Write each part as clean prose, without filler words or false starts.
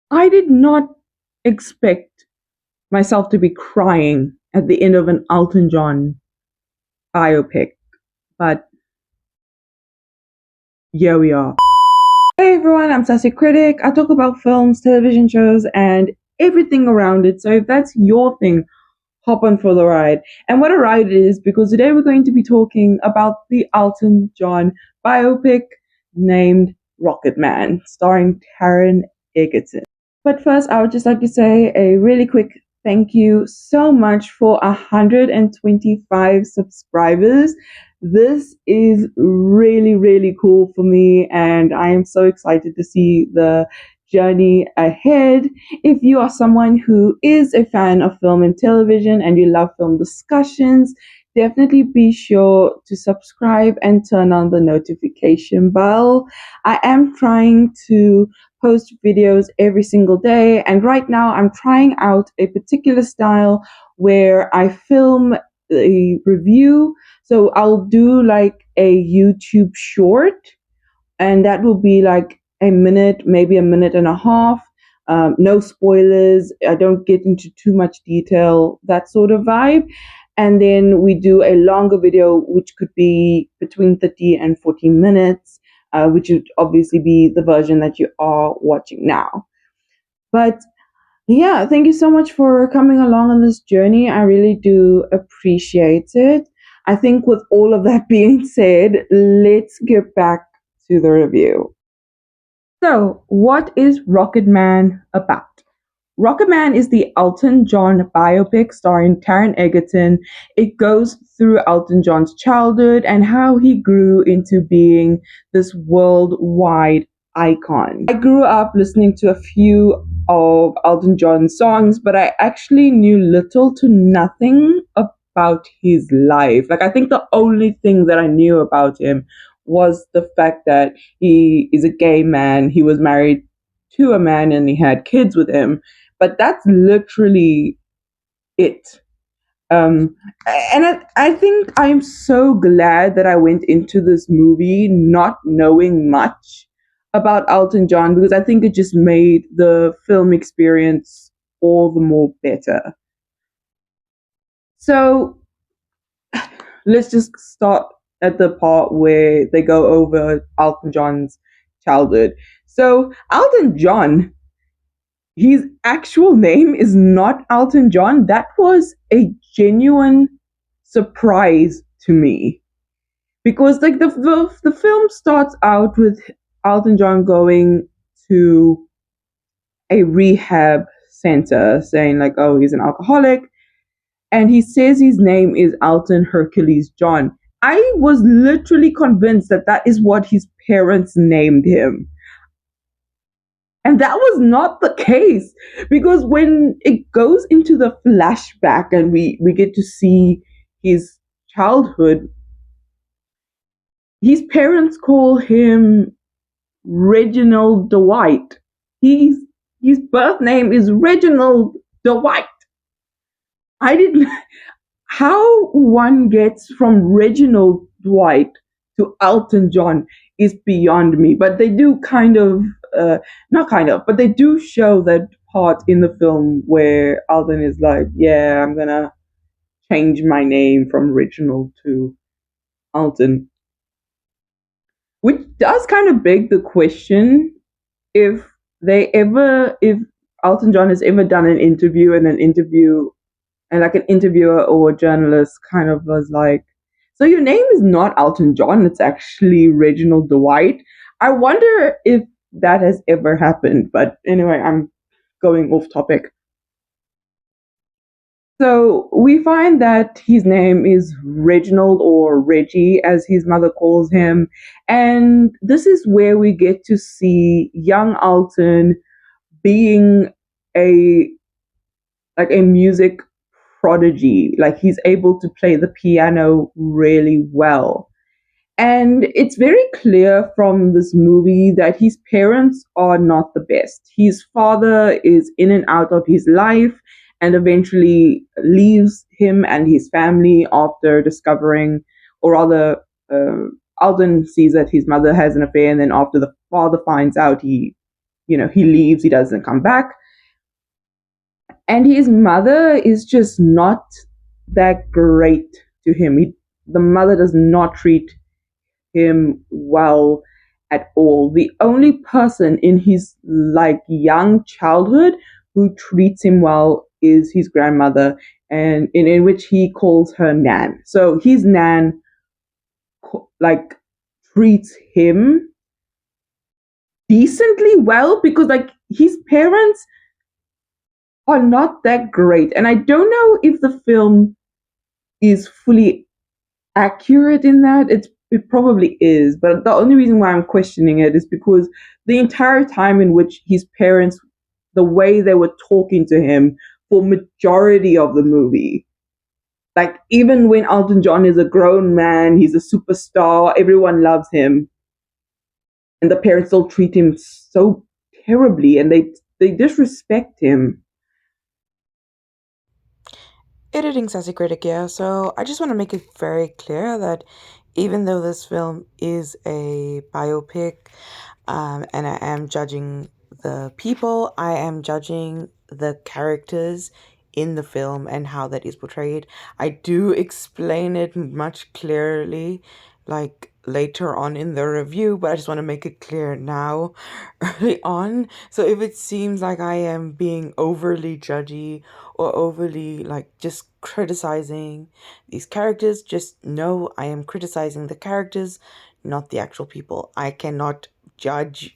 I did not expect myself to be crying at the end of an Elton John biopic, but here we are. Hey everyone, I'm Sassy Critic. I talk about films, television shows, and everything around it. So if that's your thing, hop on for the ride. And what a ride it is, because today we're going to be talking about the Elton John biopic named Rocketman, starring Taron Egerton. But first, I would just like to say a really quick thank you so much for 125 subscribers. This is really, really cool for me, and I am so excited to see the journey ahead. If you are someone who is a fan of film and television and you love film discussions, definitely be sure to subscribe and turn on the notification bell. I am trying to post videos every single day, and right now I'm trying out a particular style where I film a review. So I'll do like a YouTube short, and that will be like a minute, maybe a minute and a half. No spoilers. I don't get into too much detail, that sort of vibe. And then we do a longer video, which could be between 30 and 40 minutes, which would obviously be the version that you are watching now. But yeah, thank you so much for coming along on this journey. I really do appreciate it. I think with all of that being said, let's get back to the review. So, what is Rocketman about? Rocketman is the Elton John biopic starring Taron Egerton. It goes through Elton John's childhood and how he grew into being this worldwide icon. I grew up listening to a few of Elton John's songs, but I actually knew little to nothing about his life. Like, I think the only thing that I knew about him was the fact that he is a gay man, he was married to a man, and he had kids with him. But that's literally it. And I think I'm so glad that I went into this movie not knowing much about Elton John, because I think it just made the film experience all the more better. So let's just start at the part where they go over Elton John's childhood. So Elton John, his actual name is not Elton John. That was a genuine surprise to me, because like the film starts out with Elton John going to a rehab center, saying like, oh, he's an alcoholic, and he says his name is Elton Hercules John. I was literally convinced that that is what his parents named him. And that was not the case, because when it goes into the flashback and we get to see his childhood, his parents call him Reginald Dwight. His birth name is Reginald Dwight. I didn't. How one gets from Reginald Dwight to Elton John is beyond me. But they do kind of, not kind of, but they do show that part in the film where Elton is like, yeah, I'm gonna change my name from Reginald to Elton. Which does kind of beg the question if if Elton John has ever done an interview, and like an interviewer or a journalist kind of was like, so your name is not Elton John, it's actually Reginald Dwight. I wonder if that has ever happened. But anyway, I'm going off topic. So we find that his name is Reginald, or Reggie as his mother calls him. And this is where we get to see young Alton being a a music prodigy. Like, he's able to play the piano really well. And it's very clear from this movie that his parents are not the best. His father is in and out of his life and eventually leaves him and his family after discovering, or rather, Alden sees that his mother has an affair, and then after the father finds out, he he leaves, he doesn't come back. And his mother is just not that great to him. The mother does not treat him well at all. The only person in his like young childhood who treats him well is his grandmother, and in which he calls her Nan. So his Nan like treats him decently well because like his parents are not that great. And I don't know if the film is fully accurate in that. It probably is, but the only reason why I'm questioning it is because the entire time in which his parents, the way they were talking to him for majority of the movie, like even when Elton John is a grown man, he's a superstar, everyone loves him, and the parents still treat him so terribly, and they disrespect him. Editing sassy critic, yeah. So I just want to make it very clear that even though this film is a biopic, and I am judging the people, I am judging the characters in the film and how that is portrayed. I do explain it much clearly, like later on in the review, but I just want to make it clear now, early on. So if it seems like I am being overly judgy or overly like just criticizing these characters, just know I am criticizing the characters, not the actual people. I cannot judge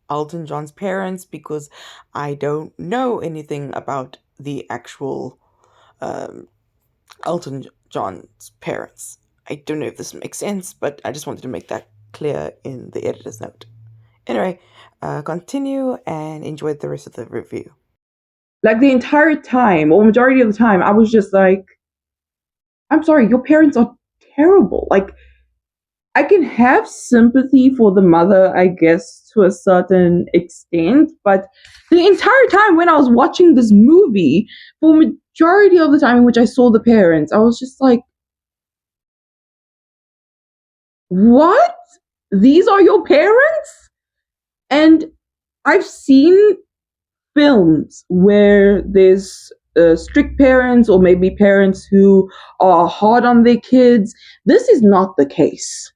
Elton John's parents because I don't know anything about the actual um, Elton John's parents. I don't know if this makes sense, but I just wanted to make that clear in the editor's note. Anyway, continue and enjoy the rest of the review. Like the entire time, or majority of the time, I was just like, I'm sorry, your parents are terrible. Like, I can have sympathy for the mother, I guess, to a certain extent, but the entire time when I was watching this movie, for majority of the time in which I saw the parents, I was just like, what? These are your parents? And I've seen films where there's strict parents or maybe parents who are hard on their kids. This is not the case,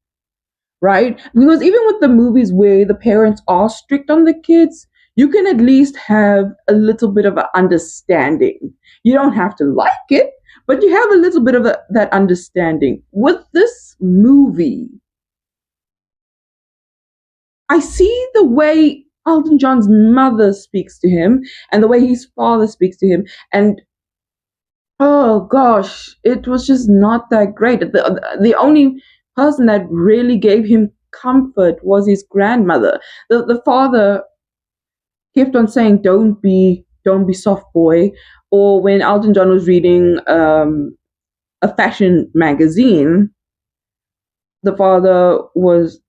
right? Because even with the movies where the parents are strict on the kids, you can at least have a little bit of an understanding. You don't have to like it, but you have a little bit of that understanding. With this movie, I see the way Elton John's mother speaks to him and the way his father speaks to him, and oh gosh, it was just not that great. The only person that really gave him comfort was his grandmother. The father kept on saying, don't be soft boy," or when Elton John was reading a fashion magazine, the father was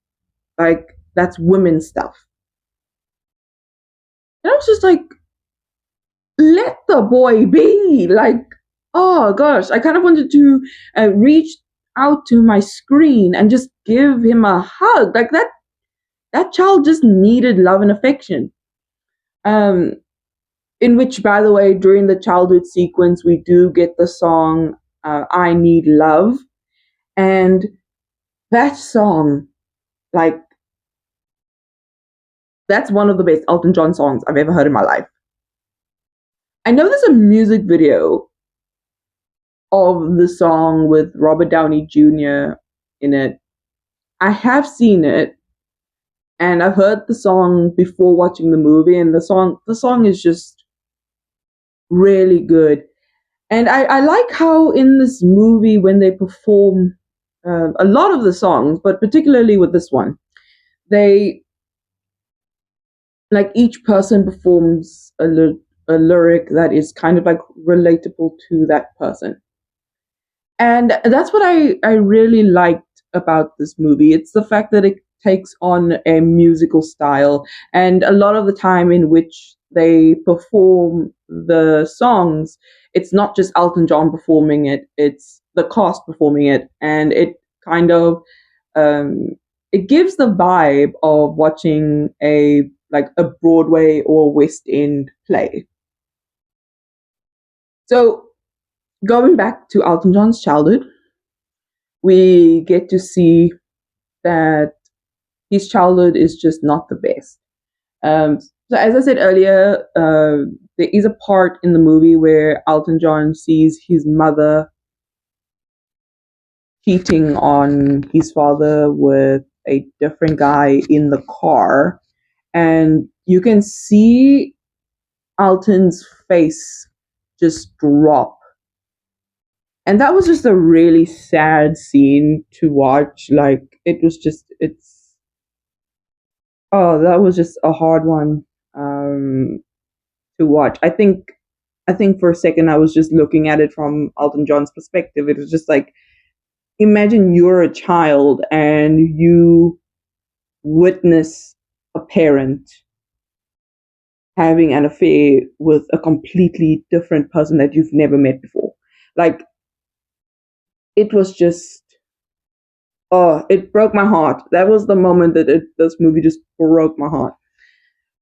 like, "That's women stuff." And I was just like, let the boy be. Like, oh gosh, I kind of wanted to reach out to my screen and just give him a hug. Like that child just needed love and affection. Um, in which, by the way, during the childhood sequence, we do get the song "I Need Love," and that song, like, that's one of the best Elton John songs I've ever heard in my life. I know there's a music video of the song with Robert Downey Jr. in it. I have seen it, and I've heard the song before watching the movie, and the song is just really good. And I like how in this movie when they perform a lot of the songs, but particularly with this one, they like each person performs a lyric that is kind of like relatable to that person. And that's what I really liked about this movie. It's the fact that it takes on a musical style, and a lot of the time in which they perform the songs, it's not just Elton John performing it, it's the cast performing it, and it kind of um, it gives the vibe of watching a like a Broadway or West End play. So going back to Elton John's childhood, we get to see that his childhood is just not the best. So as I said earlier, there is a part in the movie where Elton John sees his mother cheating on his father with a different guy in the car, and you can see Alton's face just drop. And that was just a really sad scene to watch. Like it was just it's oh, that was just a hard one to watch. I think for a second I was just looking at it from Elton John's perspective. It was just like, imagine you're a child and you witness a parent having an affair with a completely different person that you've never met before. Like it was just, oh, it broke my heart. That was the moment that this movie just broke my heart.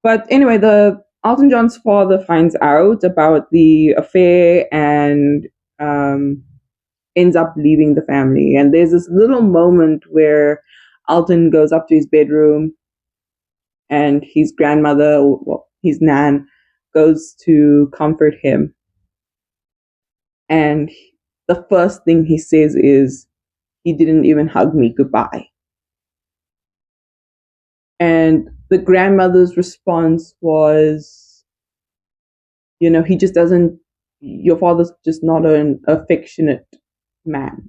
But anyway, the Elton John's father finds out about the affair and um, ends up leaving the family. And there's this little moment where Elton goes up to his bedroom and his grandmother, or well, his nan, goes to comfort him. And the first thing he says is, he didn't even hug me goodbye. And the grandmother's response was, he just doesn't, your father's just not an affectionate man.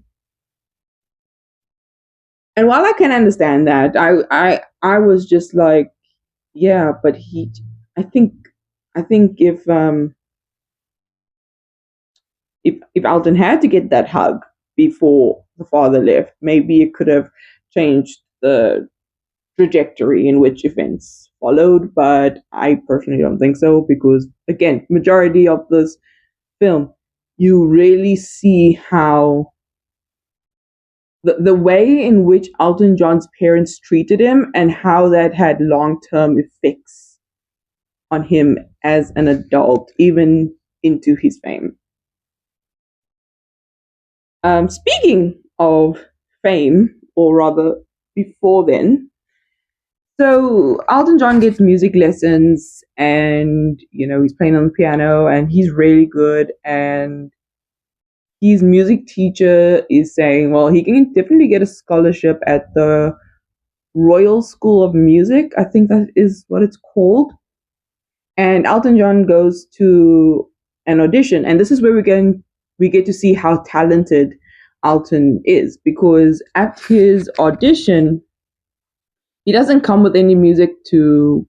And while I can understand that, I was just like, yeah, but I think, if Alton had to get that hug before the father left, maybe it could have changed the trajectory in which events followed. But I personally don't think so, because again, majority of this film, you really see how the way in which Elton John's parents treated him and how that had long-term effects on him as an adult, even into his fame. Speaking of fame, or rather before then, so Elton John gets music lessons, and he's playing on the piano and he's really good, and his music teacher is saying, well, he can definitely get a scholarship at the Royal School of Music. I think that is what it's called. And Elton John goes to an audition, and this is where we get to see how talented Elton is, because at his audition, he doesn't come with any music to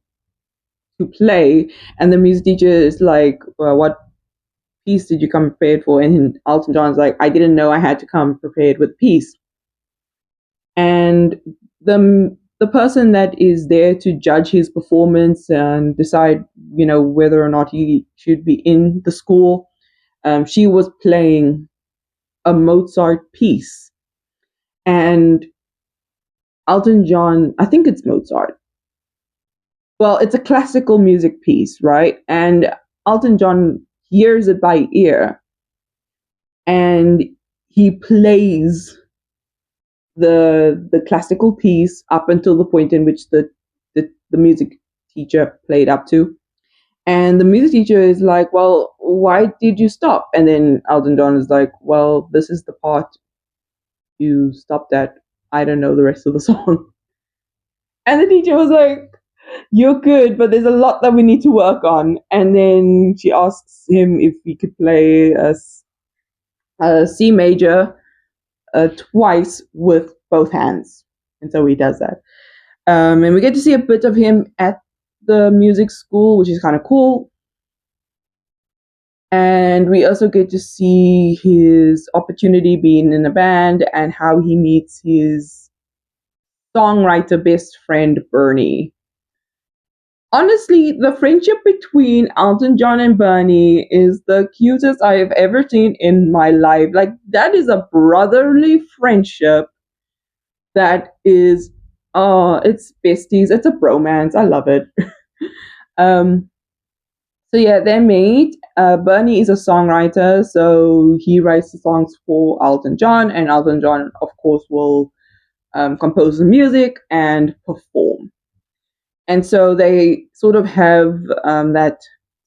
play, and the music teacher is like, well, what piece did you come prepared for? And Elton John's like, I didn't know I had to come prepared with a piece. And the person that is there to judge his performance and decide, whether or not he should be in the school, she was playing a Mozart piece. And Elton John, I think it's Mozart. Well, it's a classical music piece, right? And Elton John hears it by ear, and he plays the classical piece up until the point in which the music teacher played up to. And the music teacher is like, well, why did you stop? And then Elton John is like, well, this is the part you stopped at. I don't know the rest of the song. And the teacher was like, you're good, but there's a lot that we need to work on. And then she asks him if he could play a C major twice with both hands. And so he does that. And we get to see a bit of him at the music school, which is kind of cool. And we also get to see his opportunity being in a band and how he meets his songwriter best friend, Bernie. Honestly, the friendship between Elton John and Bernie is the cutest I have ever seen in my life. Like, that is a brotherly friendship that is, it's besties. It's a bromance. I love it. Um, so yeah, they meet. Bernie is a songwriter, so he writes the songs for Elton John, and Elton John, of course, will compose the music and perform. And so they sort of have that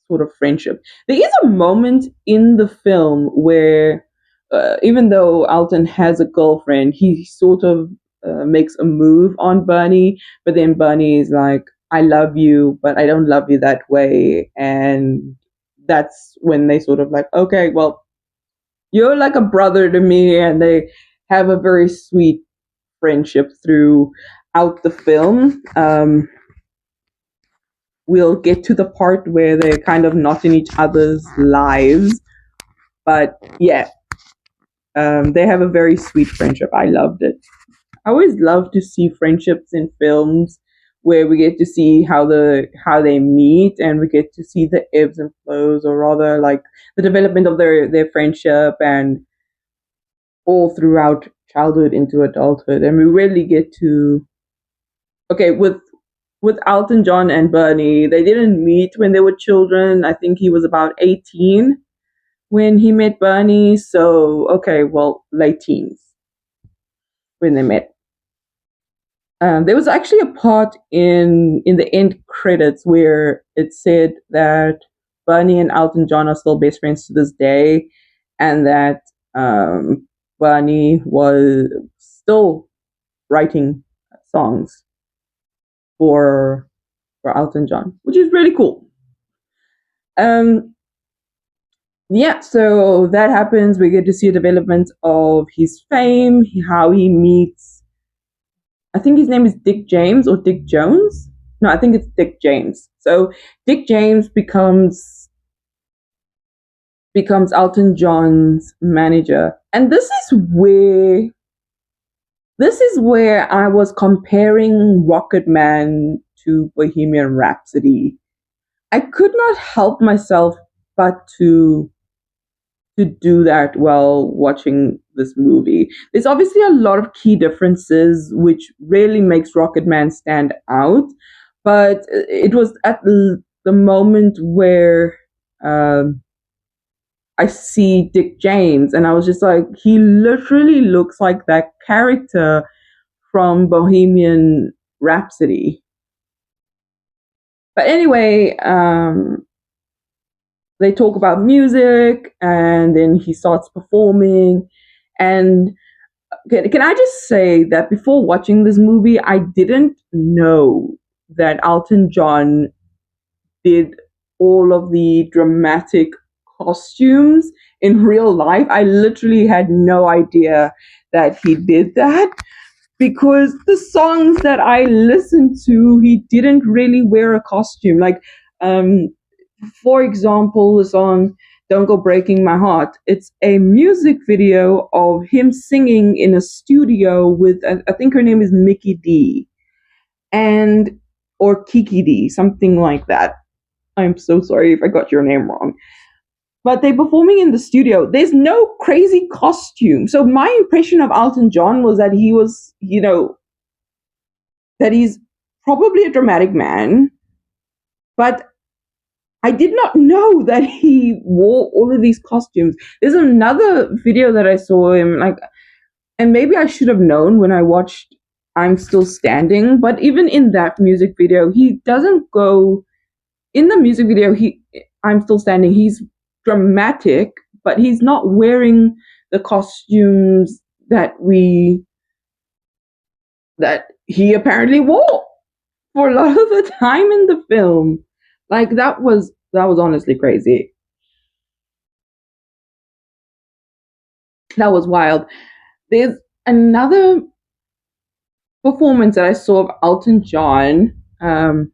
sort of friendship. There is a moment in the film where, even though Alton has a girlfriend, he sort of makes a move on Bernie, but then Bernie is like, I love you, but I don't love you that way. And that's when they sort of like, okay, well, you're like a brother to me. And they have a very sweet friendship throughout the film. We'll get to the part where they're kind of not in each other's lives. But yeah, they have a very sweet friendship. I loved it. I always love to see friendships in films where we get to see how they meet, and we get to see the ebbs and flows, or rather like the development of their friendship, and all throughout childhood into adulthood. And we really get to, okay, with Elton John and Bernie, they didn't meet when they were children. I think he was about 18 when he met Bernie. So, okay, well, late teens when they met. There was actually a part in the end credits where it said that Bernie and Elton John are still best friends to this day, and that Bernie was still writing songs for Elton John, which is really cool. Um, yeah, so that happens. We get to see a development of his fame, how he meets. I think his name is Dick James or Dick Jones. No, I think it's Dick James. So Dick James becomes Elton John's manager, and this is where I was comparing Rocketman to Bohemian Rhapsody. I could not help myself but to do that while watching this movie. There's obviously a lot of key differences which really makes Rocketman stand out, but it was at the moment where I see Dick James, and I was just like, he literally looks like that character from Bohemian Rhapsody. But anyway, they talk about music, and then he starts performing. And can I just say that before watching this movie, I didn't know that Elton John did all of the dramatic costumes in real life. I literally had no idea that he did that, because the songs that I listened to, he didn't really wear a costume. Like, for example, the song Don't Go Breaking My Heart. It's a music video of him singing in a studio with, I think her name is Mickey D, and, or Kiki D, something like that. I'm so sorry if I got your name wrong. But they're performing in the studio. There's no crazy costume. So my impression of Elton John was that he was, that he's probably a dramatic man, but I did not know that he wore all of these costumes. There's another video that I saw him, like, and maybe I should have known when I watched I'm Still Standing, but even in that music video, he doesn't go, in the music video, I'm Still Standing, he's dramatic, but he's not wearing the costumes that he apparently wore for a lot of the time in the film. Like, that was honestly crazy. That was wild. There's another performance that I saw of Elton John. I'm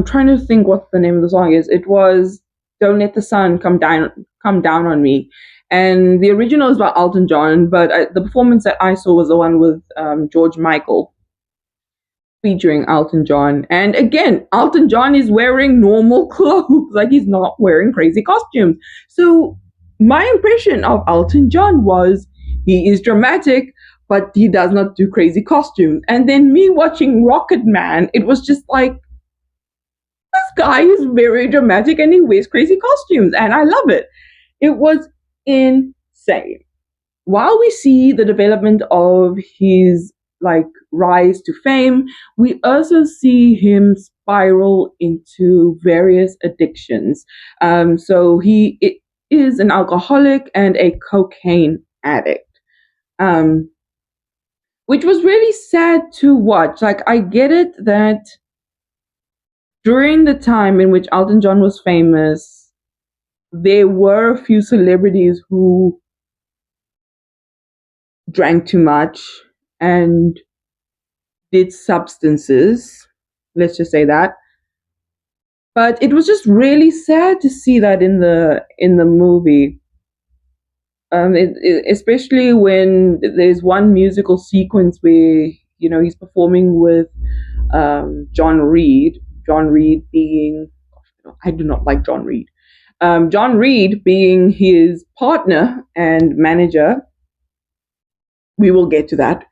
trying to think what the name of the song is. It was Don't Let the Sun Come Down on Me. And the original is about Elton John, but the performance that I saw was the one with George Michael featuring Elton John. And again, Elton John is wearing normal clothes. Like, he's not wearing crazy costumes. So my impression of Elton John was he is dramatic, but he does not do crazy costumes. And then me watching Rocketman, it was just like, This guy is very dramatic and he wears crazy costumes, and I love it. It was insane. While we see the development of his like rise to fame, we also see him spiral into various addictions. So is an alcoholic and a cocaine addict, um, which was really sad to watch. Like, I get it that during the time in which Elton John was famous, there were a few celebrities who drank too much and did substances. Let's just say that. But it was just really sad to see that in the movie. Especially when there's one musical sequence where he's performing with John Reed. John Reed being, I do not like John Reed. John Reed being his partner and manager. We will get to that.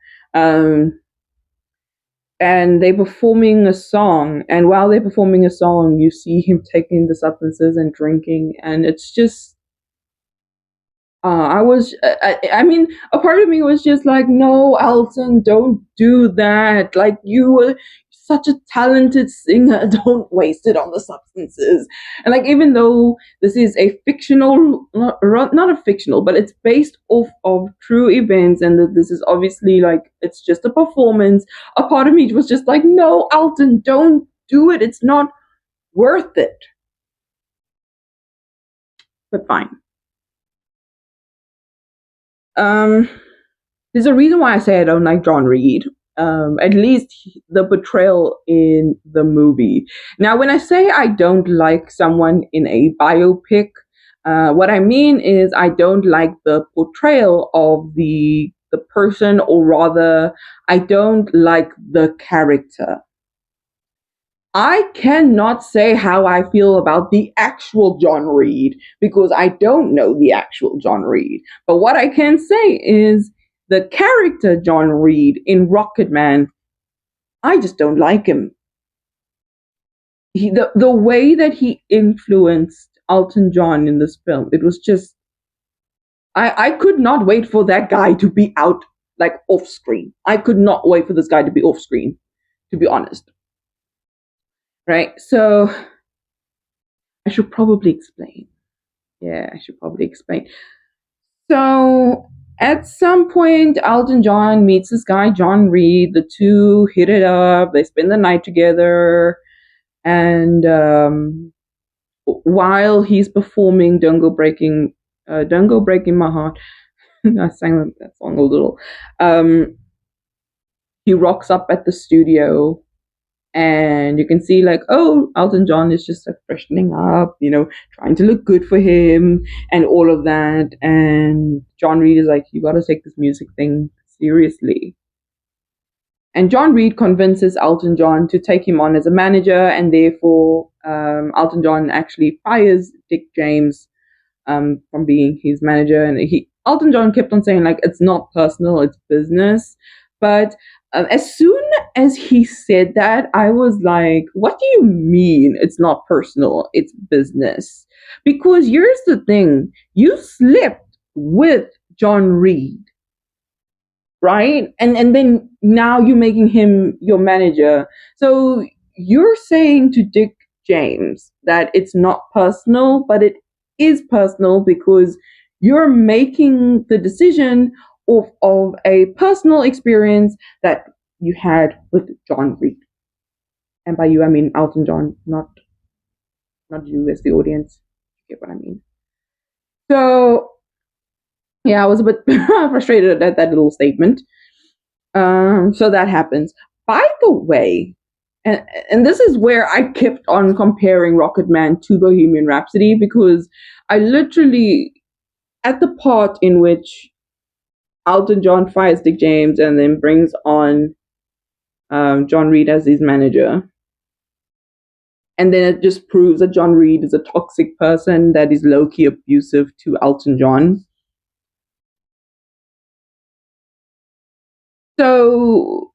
And they're performing a song, and while they're performing a song, you see him taking the substances and drinking, and it's just I mean, a part of me was just like, no, Elton, don't do that. Like, you were such a talented singer. Don't waste it on the substances. And like, even though this is a fictional, not a fictional, but it's based off of true events, and that this is obviously like, it's just a performance. A part of me was just like, no, Elton, don't do it. It's not worth it. But fine. There's a reason why I say I don't like John Reed. At least the portrayal in the movie. Now, when I say I don't like someone in a biopic, what I mean is I don't like the portrayal of the person, or rather, I don't like the character. I cannot say how I feel about the actual John Reed because I don't know the actual John Reed. But what I can say is the character John Reed in Rocketman, I just don't like him. The way that he influenced Elton John in this film, it was just, I could not wait for that guy to be out, like, off screen. I could not wait for this guy to be off screen, to be honest. Right? So I should probably explain. Yeah, I should probably explain. So at some point, Elton John meets this guy, John Reed. The two hit it up. They spend the night together. And while he's performing Don't Go Breaking My Heart, I sang that song a little. He rocks up at the studio, and you can see like, oh, Elton John is just like freshening up, trying to look good for him and all of that. And John Reed is like, you got to take this music thing seriously. And John Reed convinces Elton John to take him on as a manager, and therefore Elton John actually fires Dick James from being his manager. And Elton John kept on saying like, it's not personal, it's business. But as soon as he said that, I was like, what do you mean it's not personal, it's business? Because here's the thing, you slept with John Reed, right? And then now you're making him your manager. So you're saying to Dick James that it's not personal, but it is personal because you're making the decision of a personal experience that you had with John Reed. And by you, I mean Elton John, not you as the audience. You get what I mean? So, yeah, I was a bit frustrated at that little statement. So that happens. By the way, and this is where I kept on comparing Rocketman to Bohemian Rhapsody, because I literally, at the part in which Elton John fires Dick James and then brings on John Reed as his manager, and then it just proves that John Reed is a toxic person that is low-key abusive to Elton John. So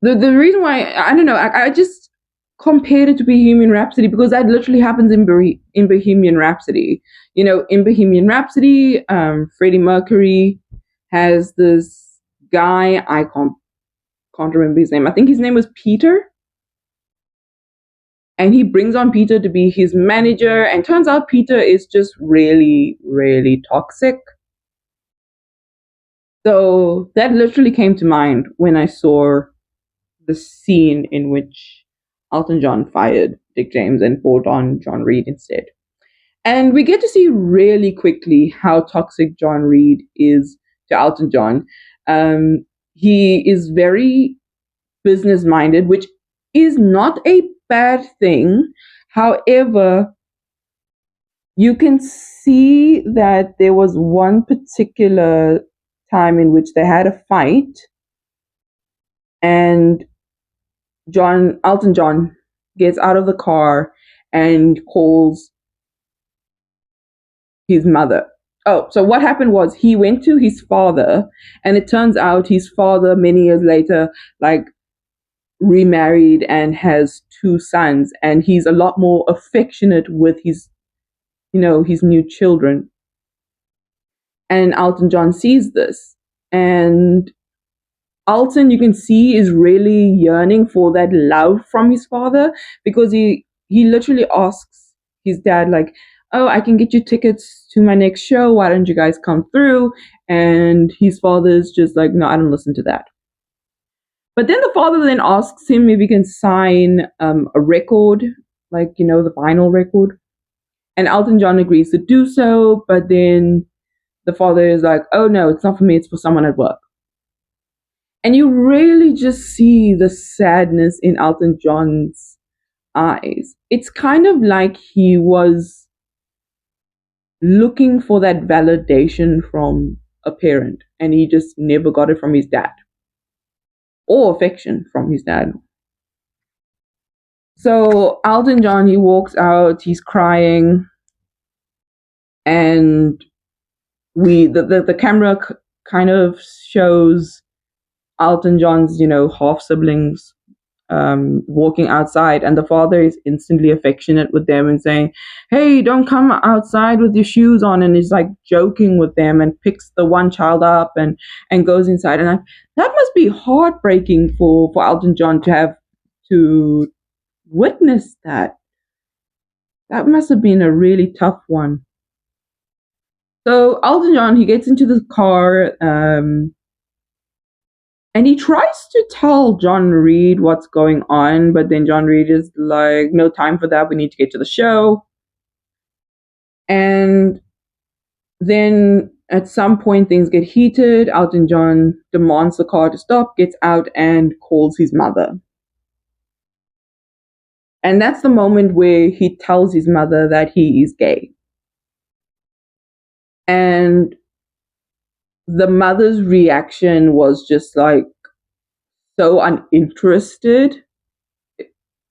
the reason why, I don't know, I just, compared it to Bohemian Rhapsody because that literally happens in Bohemian Rhapsody. You know, in Bohemian Rhapsody, Freddie Mercury has this guy. I can't remember his name. I think his name was Peter, and he brings on Peter to be his manager. And turns out Peter is just really, really toxic. So that literally came to mind when I saw the scene in which Elton John fired Dick James and brought on John Reed instead. And we get to see really quickly how toxic John Reed is to Elton John. He is very business minded, which is not a bad thing. However, you can see that there was one particular time in which they had a fight, and Elton John gets out of the car and calls his mother. Oh, so what happened was he went to his father, and it turns out his father, many years later, like remarried and has two sons, and he's a lot more affectionate with his new children. And Elton John sees this, and Elton, you can see, is really yearning for that love from his father because he literally asks his dad, like, "Oh, I can get you tickets to my next show. Why don't you guys come through?" And his father's just like, "No, I don't listen to that." But then the father then asks him if he can sign a record, like, the vinyl record. And Elton John agrees to do so, but then the father is like, "Oh no, it's not for me, it's for someone at work." And you really just see the sadness in Elton John's eyes. It's kind of like he was looking for that validation from a parent, and he just never got it from his dad, or affection from his dad. So Elton John, he walks out, he's crying, and the camera kind of shows Elton John's, half siblings walking outside, and the father is instantly affectionate with them and saying, "Hey, don't come outside with your shoes on," and is like joking with them and picks the one child up and goes inside. And that must be heartbreaking for Elton John to have to witness that. That must have been a really tough one. So Elton John, he gets into the car, and he tries to tell John Reed what's going on, but then John Reed is like, "No time for that. We need to get to the show." And then at some point, things get heated. Elton John demands the car to stop, gets out, and calls his mother. And that's the moment where he tells his mother that he is gay. And the mother's reaction was just like so uninterested.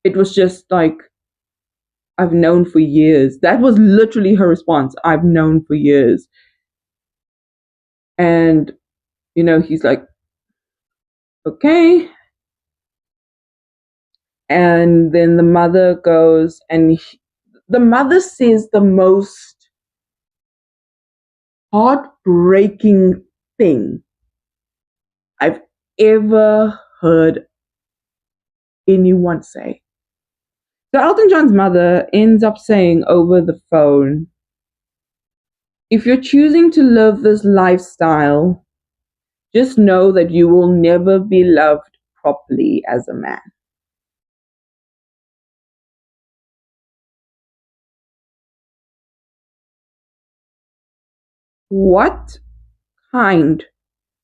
It was just like, "I've known for years." That was literally her response. "I've known for years." And, he's like, "Okay." And then the mother goes, and the mother says the most heartbreaking thing I've ever heard anyone say. So Elton John's mother ends up saying over the phone, "If you're choosing to live this lifestyle, just know that you will never be loved properly as a man." What kind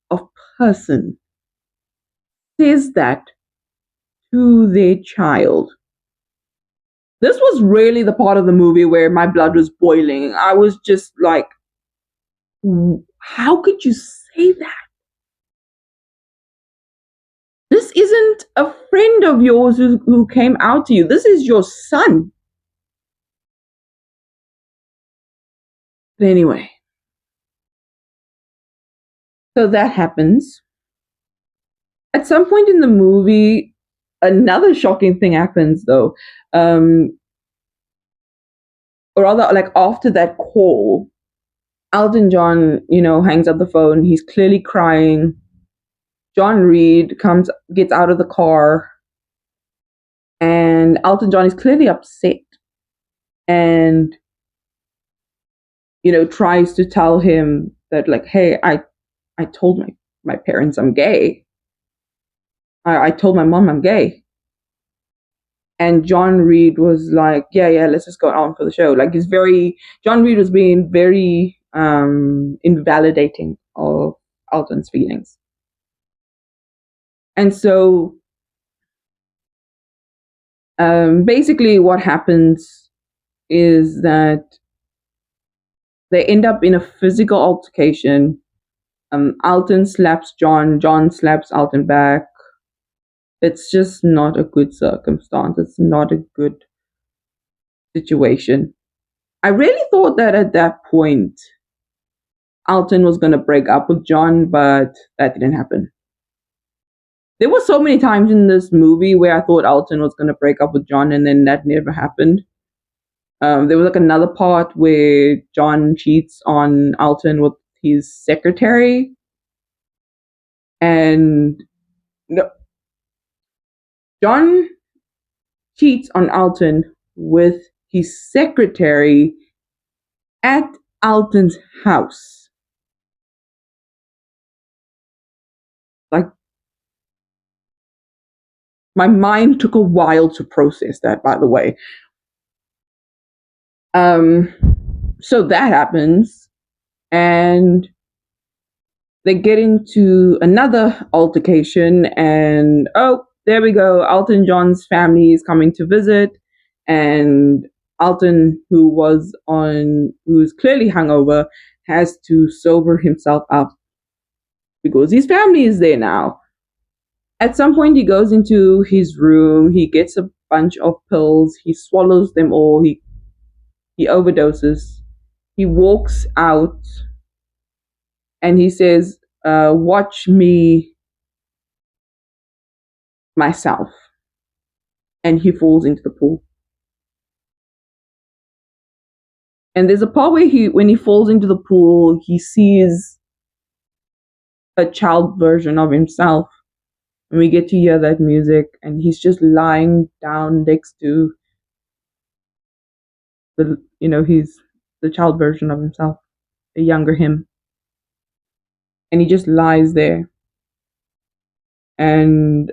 of person says that to their child? This was really the part of the movie where my blood was boiling. I was just like, how could you say that? This isn't a friend of yours who came out to you. This is your son. But anyway, so that happens. At some point in the movie, another shocking thing happens though. Um, or rather, like after that call, Elton John, hangs up the phone. He's clearly crying. John Reed gets out of the car, and Elton John is clearly upset and, tries to tell him that, like, hey, I told my parents I'm gay. I told my mom I'm gay. And John Reed was like, yeah, let's just go on for the show. Like, John Reed was being very invalidating of Elton's feelings. And so basically what happens is that they end up in a physical altercation. Elton slaps John. John slaps Elton back. It's just not a good circumstance. It's not a good situation. I really thought that at that point, Elton was going to break up with John, but that didn't happen. There were so many times in this movie where I thought Elton was going to break up with John, and then that never happened. There was like another part where John cheats on Elton with his secretary, and no, John cheats on Elton with his secretary at Elton's house. Like, my mind took a while to process that, by the way. So that happens, and they get into another altercation, and oh, there we go. Elton John's family is coming to visit, and Elton, who's clearly hungover, has to sober himself up because his family is there now. At some point, he goes into his room, he gets a bunch of pills, he swallows them all, he overdoses, he walks out, and he says, watch me myself. And he falls into the pool. And there's a part where when he falls into the pool, he sees a child version of himself. And we get to hear that music, and he's just lying down next to he's the child version of himself, the younger him. And he just lies there. And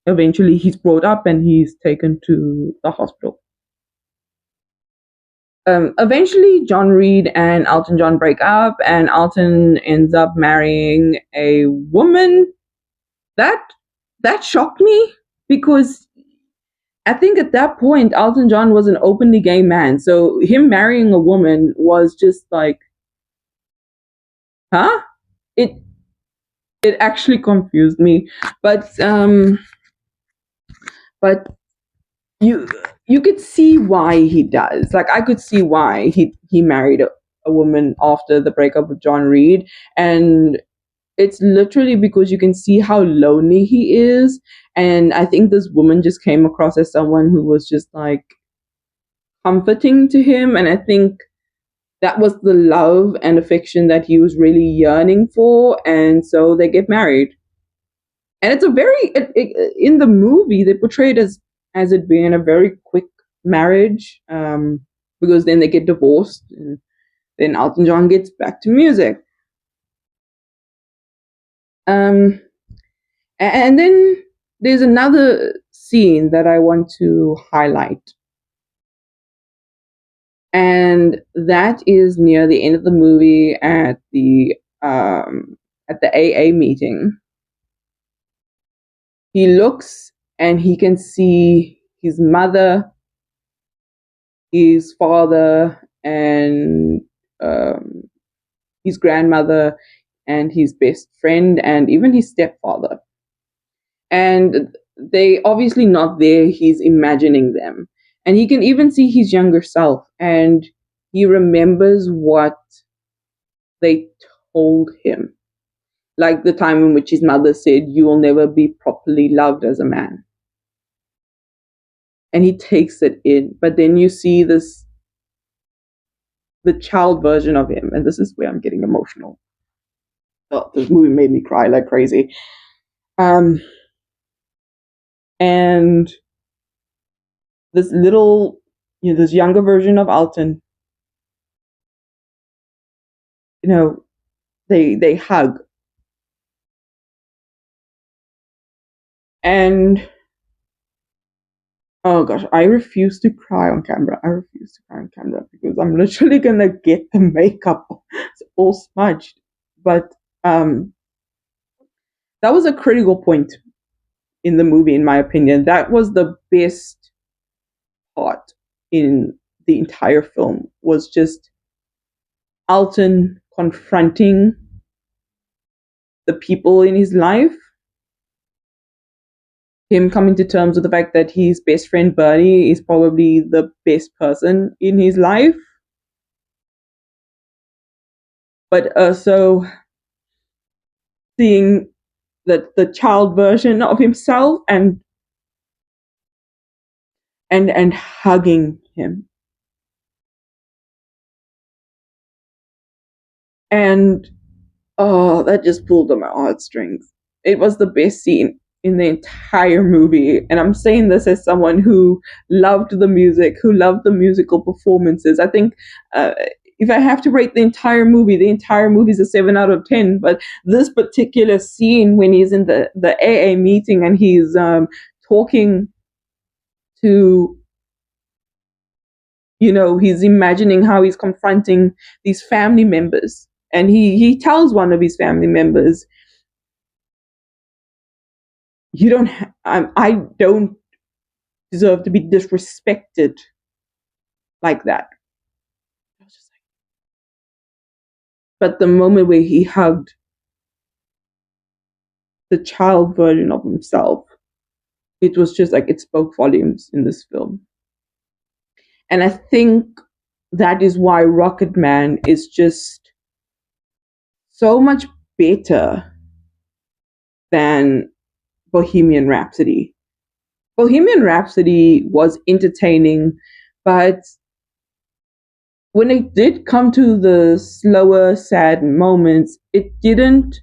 eventually he's brought up and he's taken to the hospital. Eventually, John Reed and Elton John break up, and Elton ends up marrying a woman. That shocked me because I think at that point, Elton John was an openly gay man. So him marrying a woman was just like, huh? It actually confused me, but you could see why he does. Like, I could see why he married a woman after the breakup with John Reed, and it's literally because you can see how lonely he is. And I think this woman just came across as someone who was just like comforting to him, and I think that was the love and affection that he was really yearning for, and so they get married. And it's in the movie they portrayed as it being a very quick marriage, because then they get divorced, and then Elton John gets back to music. And then there's another scene that I want to highlight, and that is near the end of the movie at the AA meeting. He looks and he can see his mother, his father, and his grandmother, and his best friend, and even his stepfather. And they obviously not there. He's imagining them. And he can even see his younger self, and he remembers what they told him. like the time in which his mother said, "You will never be properly loved as a man." And he takes it in. But then you see the child version of him, and this is where I'm getting emotional. Oh, this movie made me cry like crazy. Um, and this little, this younger version of Elton, they hug, and oh gosh, I refuse to cry on camera. I refuse to cry on camera because I'm literally gonna get the makeup all smudged. But that was a critical point in the movie, in my opinion. That was the best part in the entire film, was just Alton confronting the people in his life, him coming to terms with the fact that his best friend Bernie is probably the best person in his life, but also seeing the child version of himself and hugging him. And oh, that just pulled on my heartstrings. It was the best scene in the entire movie. And I'm saying this as someone who loved the music, who loved the musical performances. I think if I have to rate the entire movie is a 7 out of 10. But this particular scene when he's in the AA meeting and he's talking to, he's imagining how he's confronting these family members. And he tells one of his family members, I don't deserve to be disrespected like that. But the moment where he hugged the child version of himself, it was just like, it spoke volumes in this film. And I think that is why Rocketman is just so much better than Bohemian Rhapsody. Bohemian Rhapsody was entertaining, but when it did come to the slower, sad moments, it didn't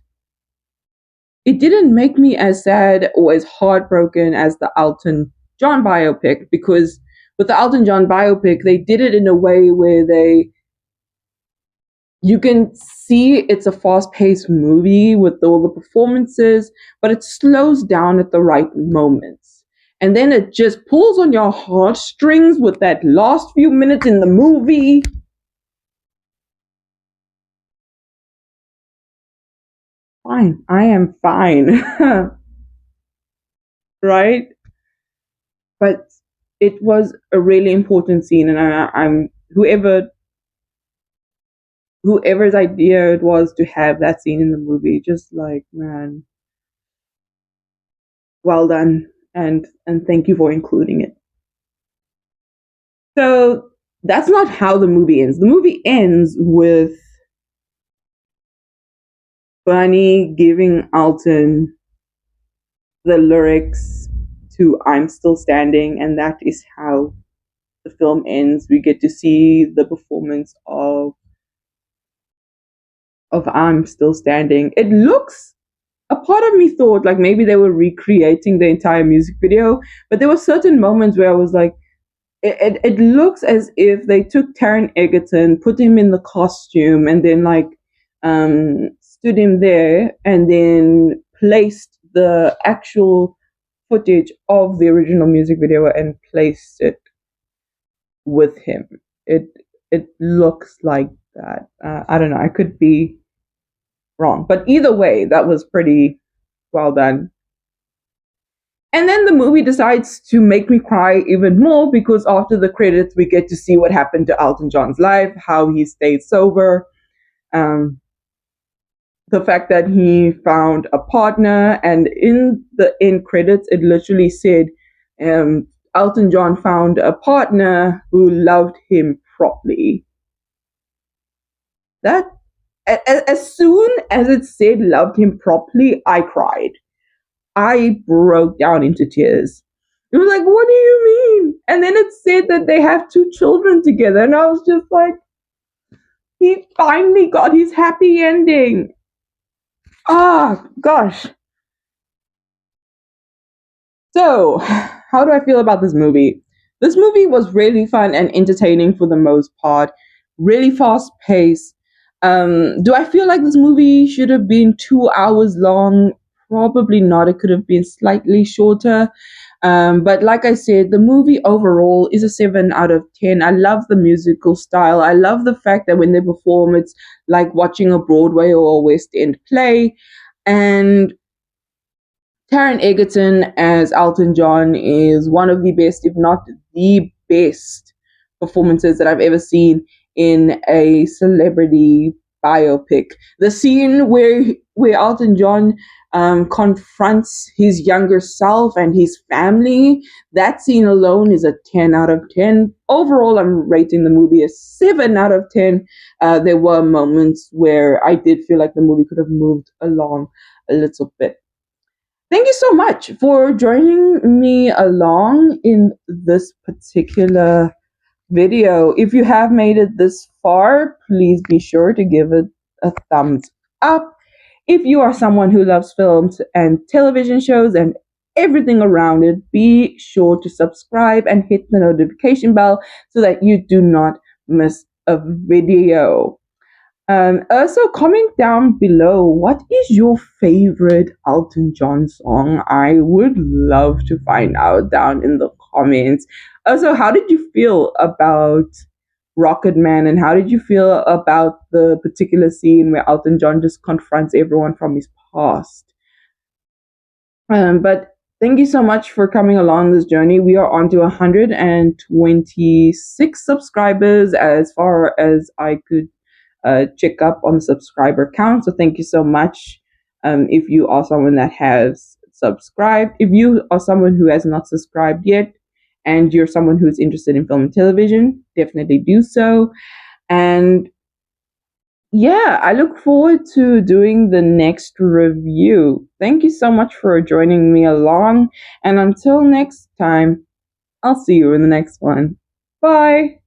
make me as sad or as heartbroken as the Elton John biopic, because with the Elton John biopic, they did it in a way where you can see it's a fast-paced movie with all the performances, but it slows down at the right moments. And then it just pulls on your heartstrings with that last few minutes in the movie. Fine, I am fine. Right? But it was a really important scene, and I'm whoever's idea it was to have that scene in the movie, just like, man, well done, and thank you for including it. So that's not how the movie ends. The movie ends with Bernie giving Elton the lyrics to "I'm Still Standing," and that is how the film ends. We get to see the performance of "I'm Still Standing." It looks, a part of me thought like maybe they were recreating the entire music video, but there were certain moments where I was like, it looks as if they took Taron Egerton, put him in the costume, and then like stood him there, and then placed the actual footage of the original music video and placed it with him. It looks like that. I don't know. I could be wrong, but either way, that was pretty well done. And then the movie decides to make me cry even more, because after the credits, we get to see what happened to Elton John's life, how he stayed sober, the fact that he found a partner. And in the end credits, it literally said, Elton John found a partner who loved him properly. That as soon as it said loved him properly, I cried. I broke down into tears. It was like, what do you mean? And then it said that they have two children together, and I was just like, he finally got his happy ending. Ah, gosh. So, how do I feel about this movie? This movie was really fun and entertaining for the most part, really fast paced. Do I feel like this movie should have been 2 hours long? Probably not. It could have been slightly shorter. But like I said, the movie overall is a 7 out of 10. I love the musical style. I love the fact that when they perform, it's like watching a Broadway or a West End play. And Taron Egerton as Elton John is one of the best, if not the best, performances that I've ever seen in a celebrity biopic. The scene where Elton John confronts his younger self and his family, that scene alone is a 10 out of 10. Overall, I'm rating the movie a 7 out of 10. There were moments where I did feel like the movie could have moved along a little bit. Thank you so much for joining me along in this particular video. If you have made it this far, please be sure to give it a thumbs up. If you are someone who loves films and television shows and everything around it, be sure to subscribe and hit the notification bell so that you do not miss a video. Also, comment down below, what is your favorite Elton John song? I would love to find out down in the comments. Also, how did you feel about Rocketman, and how did you feel about the particular scene where Elton John just confronts everyone from his past? But thank you so much for coming along this journey. We are on to 126 subscribers as far as I could check up on the subscriber count. So thank you so much. If you are someone that has subscribed, if you are someone who has not subscribed yet, and you're someone who's interested in film and television, definitely do so. And yeah, I look forward to doing the next review. Thank you so much for joining me along. And until next time, I'll see you in the next one. Bye.